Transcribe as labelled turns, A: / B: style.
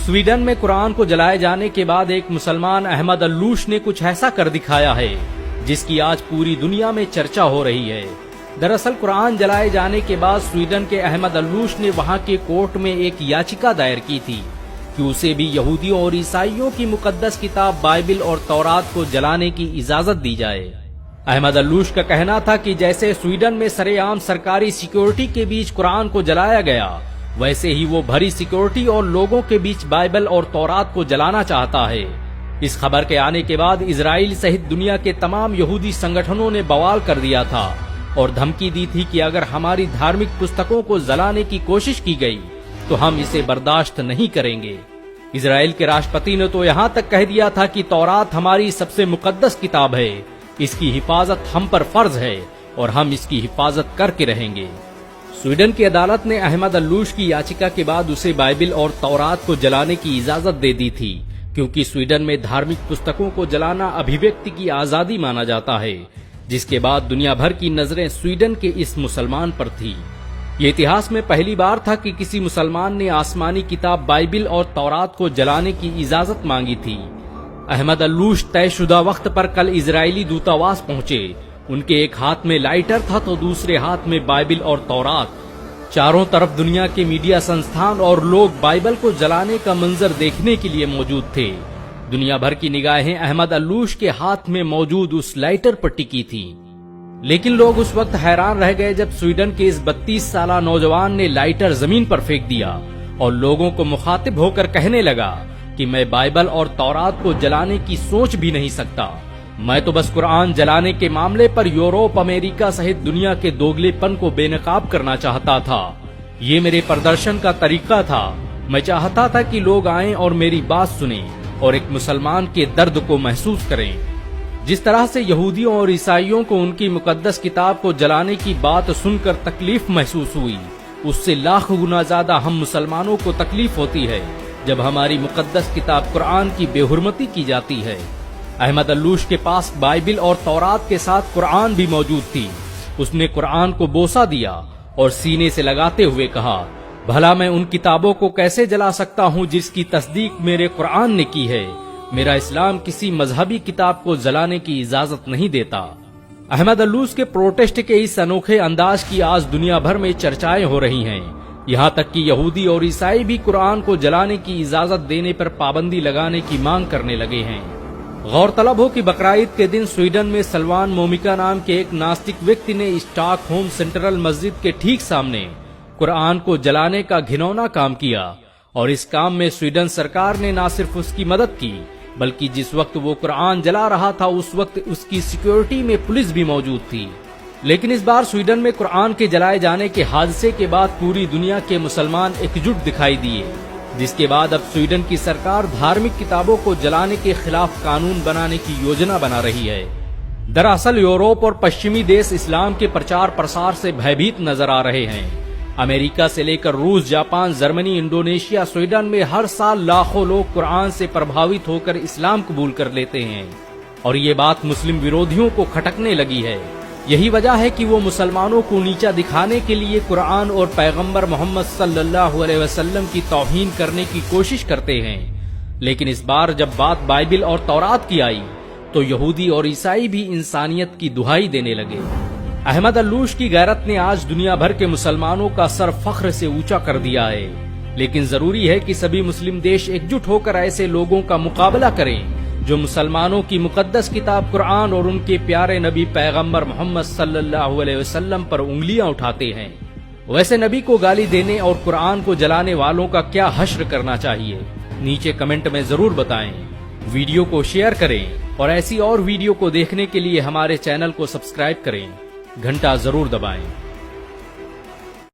A: Sweden में कुरान को जलाए जाने के बाद एक मुसलमान अहमद अल्लूश ने कुछ ऐसा कर दिखाया है जिसकी आज पूरी दुनिया में चर्चा हो रही है। दरअसल कुरान जलाए जाने के बाद स्वीडन के अहमद अल्लूश ने वहां के कोर्ट में एक याचिका दायर की थी कि उसे भी यहूदियों और ईसाइयों की मुकद्दस किताब बाइबिल और तौरात को जलाने की इजाजत दी जाए। अहमद अल्लूश का कहना था कि जैसे स्वीडन में सरेआम सरकारी सिक्योरिटी के बीच कुरान को जलाया गया, वैसे ही वो भरी सिक्योरिटी और लोगों के बीच बाइबल और तौरात को जलाना चाहता है। इस खबर के आने के बाद इजराइल सहित दुनिया के तमाम यहूदी संगठनों ने बवाल कर दिया था और धमकी दी थी कि अगर हमारी धार्मिक पुस्तकों को जलाने की कोशिश की गई तो हम इसे बर्दाश्त नहीं करेंगे। इजराइल के राष्ट्रपति ने तो यहाँ तक कह दिया था कि तौरात हमारी सबसे मुकद्दस किताब है, इसकी हिफाजत हम पर फर्ज है और हम इसकी हिफाजत करके रहेंगे। स्वीडन की अदालत ने अहमद अल्लूश की याचिका के बाद उसे बाइबिल और तौरात को जलाने की इजाजत दे दी थी, क्योंकि स्वीडन में धार्मिक पुस्तकों को जलाना अभिव्यक्ति की आजादी माना जाता है, जिसके बाद दुनिया भर की नजरें स्वीडन के इस मुसलमान पर थी। ये इतिहास में पहली बार था कि किसी मुसलमान ने आसमानी किताब बाइबिल और तौरात को जलाने की इजाजत मांगी थी। अहमद अल्लूश तयशुदा वक्त पर कल इजरायली दूतावास पहुंचे। उनके एक हाथ में लाइटर था तो दूसरे हाथ में बाइबिल और तौरात। चारों तरफ दुनिया के मीडिया संस्थान और लोग बाइबल को जलाने का मंजर देखने के लिए मौजूद थे। दुनिया भर की निगाहें अहमद अल्लूश के हाथ में मौजूद उस लाइटर पर टिकी थी। लेकिन लोग उस वक्त हैरान रह गए जब स्वीडन के इस 32 साला नौजवान ने लाइटर जमीन पर फेंक दिया और लोगों को मुखातिब होकर कहने लगा कि मैं बाइबल और तौरात को जलाने की सोच भी नहीं सकता। मैं तो बस कुरान जलाने के मामले पर यूरोप, अमेरिका सहित दुनिया के दोगलेपन को बेनकाब करना चाहता था। ये मेरे प्रदर्शन का तरीका था। मैं चाहता था कि लोग आएं और मेरी बात सुनें और एक मुसलमान के दर्द को महसूस करें। जिस तरह से यहूदियों और ईसाइयों को उनकी मुकद्दस किताब को जलाने की बात सुनकर तकलीफ महसूस हुई, उससे लाख गुना ज्यादा हम मुसलमानों को तकलीफ होती है जब हमारी मुकद्दस किताब कुरान की बेहुरमती की जाती है। अहमद अल्लूश के पास बाइबिल और तौरात के साथ कुरान भी मौजूद थी। उसने कुरान को बोसा दिया और सीने से लगाते हुए कहा, भला मैं उन किताबों को कैसे जला सकता हूँ जिसकी तस्दीक मेरे कुरान ने की है। मेरा इस्लाम किसी मजहबी किताब को जलाने की इजाजत नहीं देता। अहमद अल्लूश के प्रोटेस्ट के इस अनोखे अंदाज की आज दुनिया भर में चर्चाएं हो रही हैं। यहाँ तक कि यहूदी और ईसाई भी कुरान को जलाने की इजाजत देने पर पाबंदी लगाने की मांग करने लगे हैं। गौरतलब हो कि बकराईद के दिन स्वीडन में सलमान मोमिका नाम के एक नास्तिक व्यक्ति ने स्टॉकहोम सेंट्रल मस्जिद के ठीक सामने कुरान को जलाने का घिनौना काम किया और इस काम में स्वीडन सरकार ने न सिर्फ उसकी मदद की, बल्कि जिस वक्त वो कुरान जला रहा था उस वक्त उसकी सिक्योरिटी में पुलिस भी मौजूद थी। लेकिन इस बार स्वीडन में कुरान के जलाए जाने के हादसे के बाद पूरी दुनिया के मुसलमान एकजुट दिखाई दिए, जिसके बाद अब स्वीडन की सरकार धार्मिक किताबों को जलाने के खिलाफ कानून बनाने की योजना बना रही है। दरअसल यूरोप और पश्चिमी देश इस्लाम के प्रचार प्रसार से भयभीत नजर आ रहे हैं। अमेरिका से लेकर रूस, जापान, जर्मनी, इंडोनेशिया, स्वीडन में हर साल लाखों लोग कुरान से प्रभावित होकर इस्लाम कबूल कर लेते हैं और ये बात मुस्लिम विरोधियों को खटकने लगी है। यही वजह है कि वो मुसलमानों को नीचा दिखाने के लिए कुरान और पैगंबर मोहम्मद सल्लल्लाहु अलैहि वसल्लम की तौहीन करने की कोशिश करते हैं। लेकिन इस बार जब बात बाइबिल और तौरात की आई तो यहूदी और ईसाई भी इंसानियत की दुहाई देने लगे। अहमद अल्लूश की गैरत ने आज दुनिया भर के मुसलमानों का सर फख्र से ऊंचा कर दिया है। लेकिन जरूरी है कि सभी मुस्लिम देश एकजुट होकर ऐसे लोगों का मुकाबला करें जो मुसलमानों की मुकद्दस किताब कुरान और उनके प्यारे नबी पैगंबर मोहम्मद सल्लल्लाहु अलैहि वसल्लम पर उंगलियां उठाते हैं। वैसे नबी को गाली देने और कुरान को जलाने वालों का क्या हश्र करना चाहिए, नीचे कमेंट में जरूर बताएं। वीडियो को शेयर करें और ऐसी और वीडियो को देखने के लिए हमारे चैनल को सब्सक्राइब करें। घंटा जरूर दबाएं।